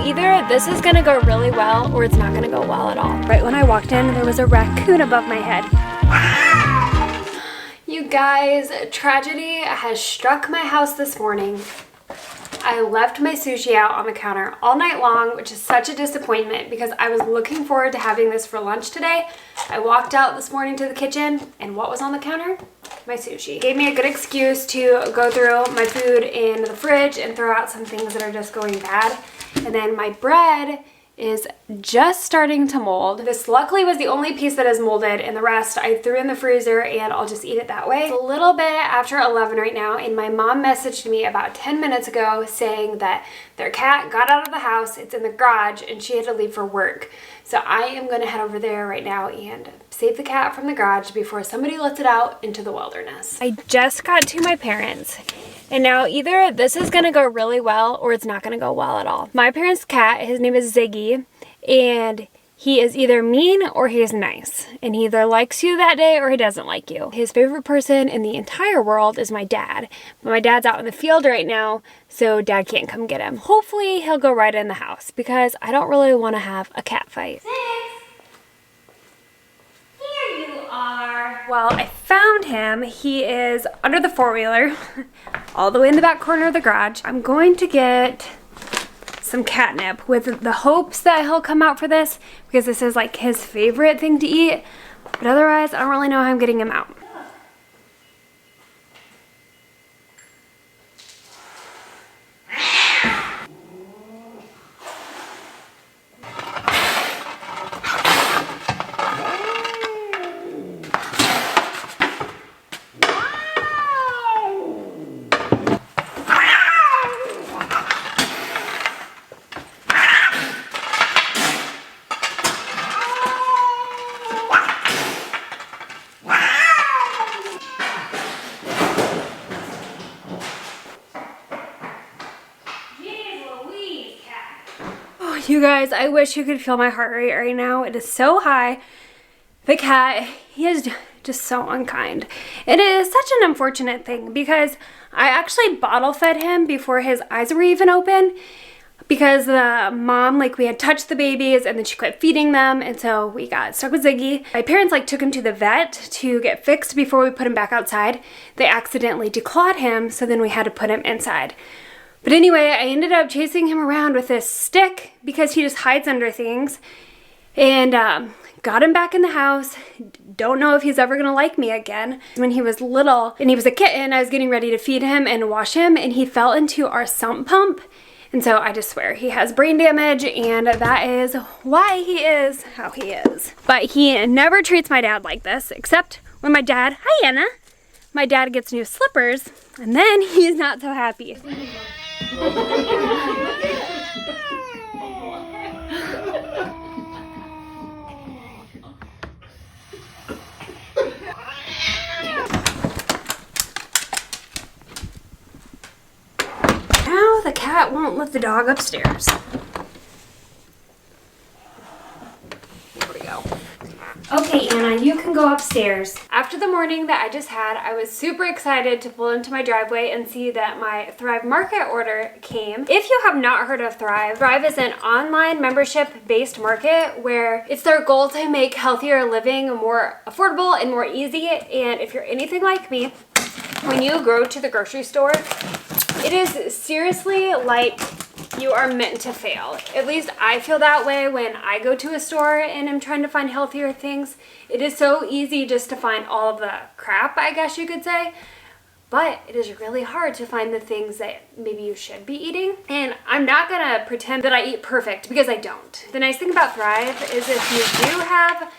now either this is gonna go really well or it's not gonna go well at all. Right when I walked in, there was a raccoon above my head. You guys, tragedy has struck my house this morning. I left my sushi out on the counter all night long, which is such a disappointment because I was looking forward to having this for lunch today. I walked out this morning to the kitchen and what was on the counter? My sushi. Gave me a good excuse to go through my food in the fridge and throw out some things that are just going bad. And then my bread is just starting to mold. This luckily was the only piece that is molded, and the rest I threw in the freezer and I'll just eat it that way. It's a little bit after 11 right now, and my mom messaged me about 10 minutes ago saying that their cat got out of the house, it's in the garage, and she had to leave for work. So I am gonna head over there right now and save the cat from the garage before somebody lets it out into the wilderness. I just got to my parents'. And now either this is gonna go really well or it's not gonna go well at all. My parents' cat, his name is Ziggy, and he is either mean or he is nice. And he either likes you that day or he doesn't like you. His favorite person in the entire world is my dad. But my dad's out in the field right now, so dad can't come get him. Hopefully he'll go right in the house because I don't really wanna have a cat fight. Well, I found him. He is under the four-wheeler, all the way in the back corner of the garage. I'm going to get some catnip with the hopes that he'll come out for this because this is like his favorite thing to eat. But otherwise, I don't really know how I'm getting him out. You guys, I wish you could feel my heart rate right now. It is so high. The cat, he is just so unkind. It is such an unfortunate thing because I actually bottle fed him before his eyes were even open because the mom, like we had touched the babies and then she quit feeding them, and so we got stuck with Ziggy. My parents like took him to the vet to get fixed before we put him back outside. They accidentally declawed him, so then we had to put him inside. But anyway, I ended up chasing him around with this stick because he just hides under things, and got him back in the house. Don't know if he's ever gonna like me again. When he was little and he was a kitten, I was getting ready to feed him and wash him, and he fell into our sump pump. And so I just swear he has brain damage, and that is why he is how he is. But he never treats my dad like this, except when my dad, hi Anna, my dad gets new slippers, and then he's not so happy. Now the cat won't let the dog upstairs. There we go. Okay, Anna, you can go upstairs. After the morning that I just had, I was super excited to pull into my driveway and see that my Thrive Market order came. If you have not heard of Thrive, Thrive is an online membership-based market where it's their goal to make healthier living more affordable and more easy. And if you're anything like me, when you go to the grocery store, it is seriously like you are meant to fail. At least I feel that way when I go to a store and I'm trying to find healthier things. It is so easy just to find all of the crap, I guess you could say. But it is really hard to find the things that maybe you should be eating. And I'm not gonna pretend that I eat perfect because I don't. The nice thing about Thrive is if you do have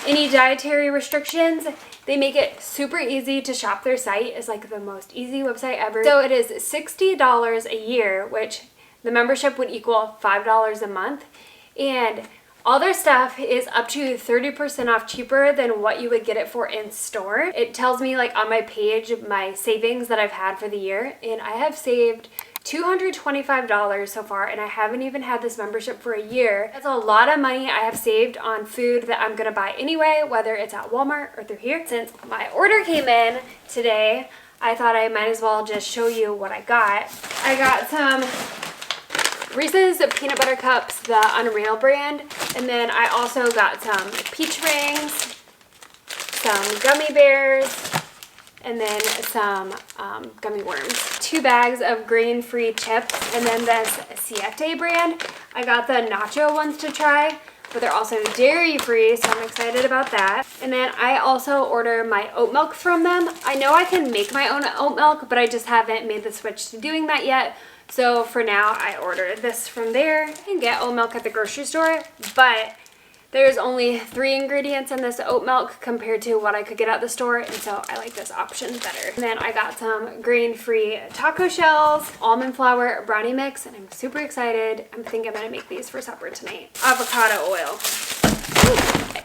any dietary restrictions, they make it super easy to shop. Their site is like the most easy website ever. So it is $60 a year, which the membership would equal $5 a month. And all their stuff is up to 30% off cheaper than what you would get it for in store. It tells me like on my page my savings that I've had for the year, and I have saved $225 so far, and I haven't even had this membership for a year. That's a lot of money I have saved on food that I'm gonna buy anyway, whether it's at Walmart or through here. Since my order came in today, I thought I might as well just show you what I got. I got some Reese's peanut butter cups, the Unreal brand. And then I also got some peach rings, some gummy bears, and then some gummy worms. 2 bags of grain-free chips, and then this Siete brand. I got the nacho ones to try, but they're also dairy-free, so I'm excited about that. And then I also order my oat milk from them. I know I can make my own oat milk, but I just haven't made the switch to doing that yet. So for now, I ordered this from there. You can get oat milk at the grocery store, but there's only 3 ingredients in this oat milk compared to what I could get at the store, and so I like this option better. And then I got some grain-free taco shells, almond flour brownie mix, and I'm super excited. I think I'm gonna make these for supper tonight. Avocado oil.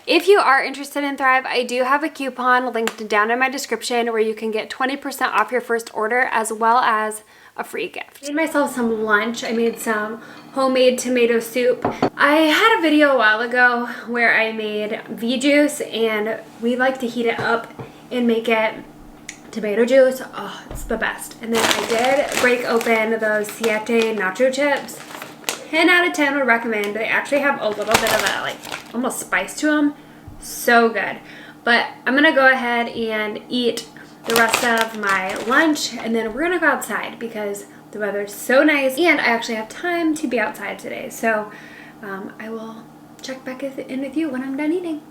If you are interested in Thrive, I do have a coupon linked down in my description where you can get 20% off your first order as well as a free gift. I made myself some lunch. I made some homemade tomato soup. I had a video a while ago where I made V-juice, and we like to heat it up and make it tomato juice. Oh, it's the best. And then I did break open those Siete nacho chips. 10 out of 10 would recommend. They actually have a little bit of that like almost spice to them. So good. But I'm gonna go ahead and eat the rest of my lunch, and then we're gonna go outside because the weather's so nice and I actually have time to be outside today. So I will check back in with you when I'm done eating.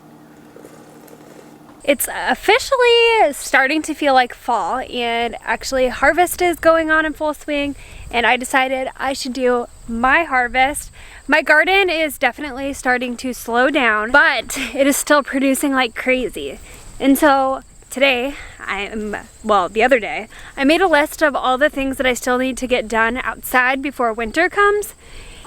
It's officially starting to feel like fall, and actually harvest is going on in full swing, and I decided I should do my harvest. My garden is definitely starting to slow down, but it is still producing like crazy. And so today, the other day, I made a list of all the things that I still need to get done outside before winter comes.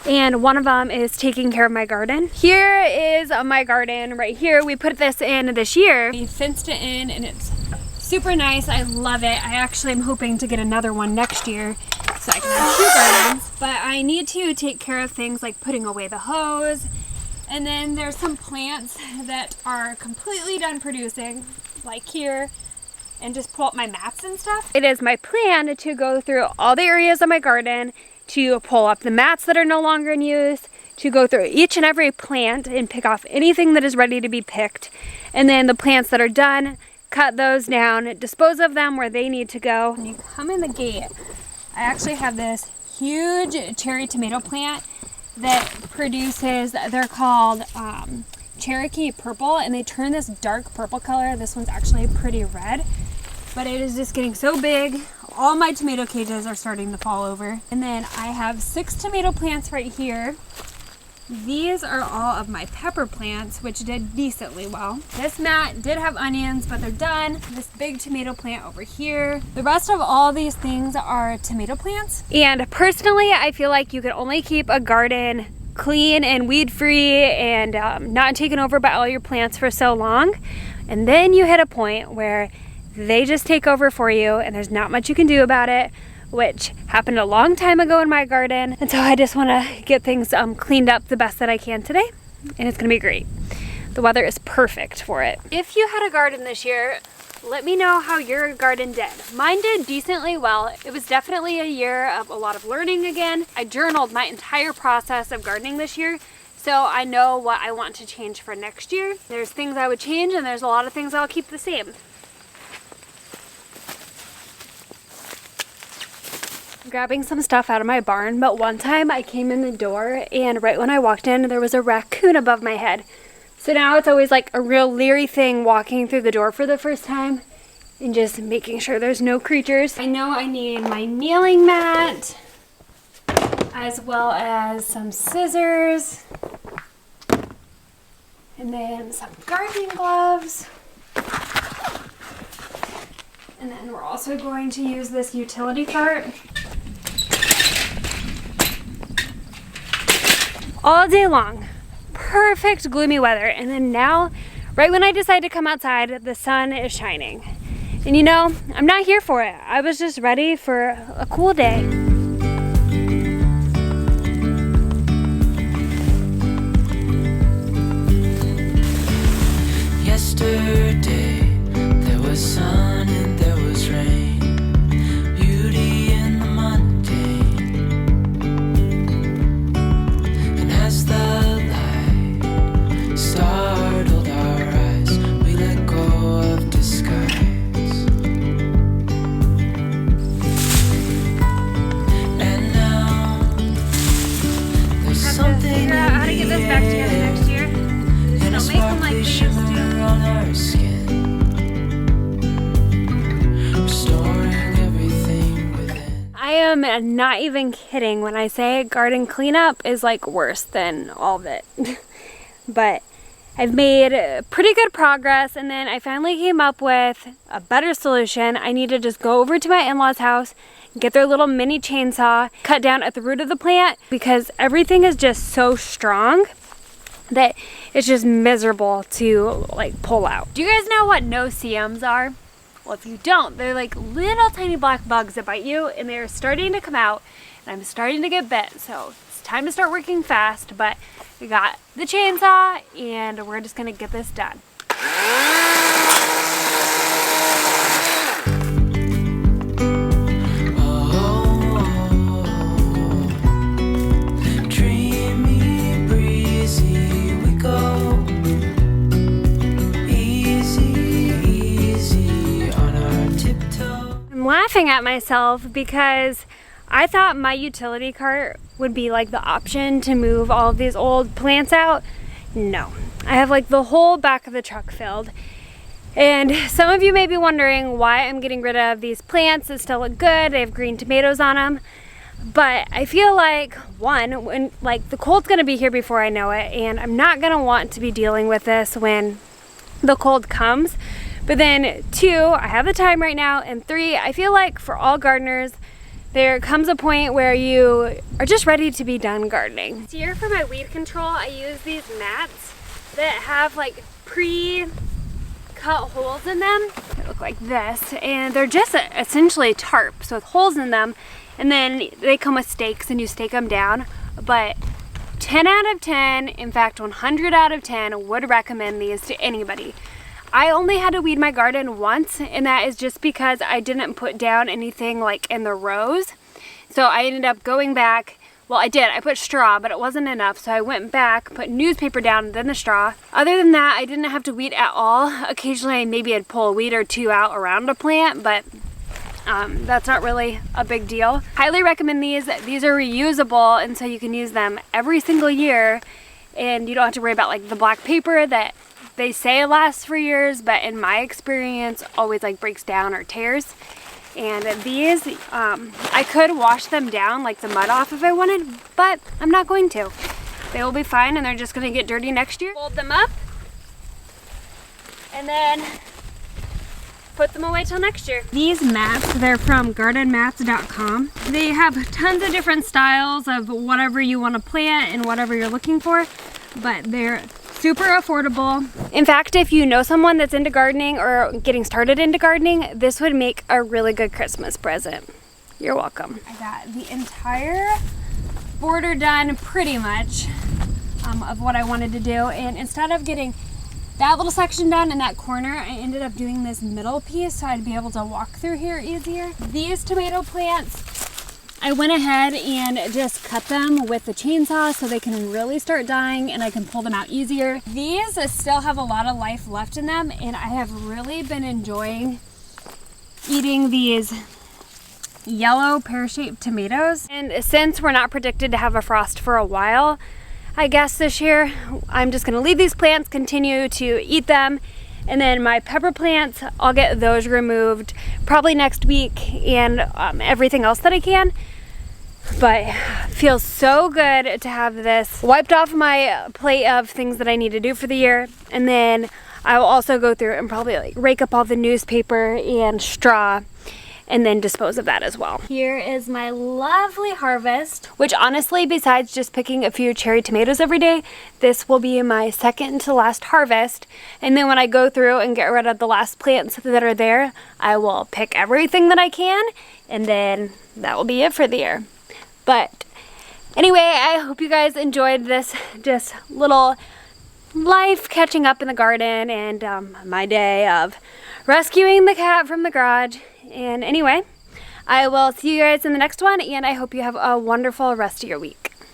And one of them is taking care of my garden. Here is my garden right here. We put this in this year. We fenced it in and it's super nice. I love it. I actually am hoping to get another one next year so I can have 2 gardens. But I need to take care of things like putting away the hose. And then there's some plants that are completely done producing, like here, and just pull up my mats and stuff. It is my plan to go through all the areas of my garden, to pull up the mats that are no longer in use, to go through each and every plant and pick off anything that is ready to be picked. And then the plants that are done, cut those down, dispose of them where they need to go. When you come in the gate, I actually have this huge cherry tomato plant that produces, they're called Cherokee purple, and they turn this dark purple color. This one's actually pretty red, but it is just getting so big. All my tomato cages are starting to fall over. And then I have 6 tomato plants right here. These are all of my pepper plants, which did decently well. This mat did have onions, but they're done. This big tomato plant over here. The rest of all these things are tomato plants. And personally, I feel like you can only keep a garden clean and weed free and not taken over by all your plants for so long. And then you hit a point where they just take over for you and there's not much you can do about it, which happened a long time ago in my garden. And so I just want to get things cleaned up the best that I can today, and it's gonna be great. The weather is perfect for it. If you had a garden this year, let me know how your garden did. Mine did decently well. It was definitely a year of a lot of learning again. I journaled my entire process of gardening this year, so I know what I want to change for next year. There's things I would change, and there's a lot of things I'll keep the same. Grabbing some stuff out of my barn, but one time I came in the door and right when I walked in there was a raccoon above my head. So now it's always like a real leery thing walking through the door for the first time and just making sure there's no creatures. I know I need my kneeling mat as well as some scissors and then some gardening gloves. And then we're also going to use this utility cart. All day long, perfect gloomy weather, and then now, right when I decide to come outside, the sun is shining. And you know, I'm not here for it. I was just ready for a cool day. Yesterday, there was sun and there was rain, beauty in the mundane. have to figure out how to get this back together next year. Just don't make them like they used to. on our skin, restoring everything within. I am not even kidding when I say garden cleanup is like worse than all of it. But I've made pretty good progress, and then I finally came up with a better solution. I need to just go over to my in-laws' house, get their little mini chainsaw, cut down at the root of the plant, because everything is just so strong that it's just miserable to like pull out. Do you guys know what no-see-ums are? Well, if you don't, they're like little tiny black bugs that bite you, and they're starting to come out, and I'm starting to get bit, so it's time to start working fast. But we got the chainsaw, and we're just gonna get this done. Dreamy, breezy, we go. Easy, easy on our tiptoe. I'm laughing at myself because I thought my utility cart would be like the option to move all of these old plants out. No, I have like the whole back of the truck filled. And some of you may be wondering why I'm getting rid of these plants that still look good. They have green tomatoes on them. But I feel like, one, when like the cold's gonna be here before I know it, and I'm not gonna want to be dealing with this when the cold comes. But then two, I have the time right now, and three, I feel like for all gardeners, there comes a point where you are just ready to be done gardening. This year for my weed control, I use these mats that have like pre-cut holes in them. They look like this, and they're just essentially tarp, so with holes in them, and then they come with stakes and you stake them down. But 10 out of 10, in fact 100 out of 10 would recommend these to anybody. I only had to weed my garden once, and that is just because I didn't put down anything like in the rows. So I ended up going back. Well, I did. I put straw, but it wasn't enough. So I went back, put newspaper down, then the straw. Other than that, I didn't have to weed at all. Occasionally, maybe I'd pull a weed or two out around a plant, but that's not really a big deal. Highly recommend these. These are reusable, and so you can use them every single year, and you don't have to worry about like the black paper that they say it lasts for years, but in my experience always like breaks down or tears. And these, I could wash them down, like the mud off if I wanted, but I'm not going to. They will be fine, and they're just gonna get dirty next year. Fold them up, and then put them away till next year. These mats, they're from gardenmats.com. They have tons of different styles of whatever you want to plant and whatever you're looking for, but they're super affordable. In fact, if you know someone that's into gardening or getting started into gardening, this would make a really good Christmas present. You're welcome. I got the entire border done pretty much of what I wanted to do, and instead of getting that little section done in that corner, I ended up doing this middle piece so I'd be able to walk through here easier. These tomato plants, I went ahead and just cut them with the chainsaw so they can really start dying and I can pull them out easier. These still have a lot of life left in them, and I have really been enjoying eating these yellow pear-shaped tomatoes. And since we're not predicted to have a frost for a while, I guess this year I'm just gonna leave these plants, continue to eat them, and then my pepper plants, I'll get those removed probably next week, and everything else that I can. But it feels so good to have this wiped off my plate of things that I need to do for the year. And then I will also go through and probably like rake up all the newspaper and straw and then dispose of that as well. Here is my lovely harvest, which honestly, besides just picking a few cherry tomatoes every day, this will be my second to last harvest. And then when I go through and get rid of the last plants that are there, I will pick everything that I can, and then that will be it for the year. But anyway, I hope you guys enjoyed this just little life catching up in the garden and my day of rescuing the cat from the garage. And anyway, I will see you guys in the next one, and I hope you have a wonderful rest of your week.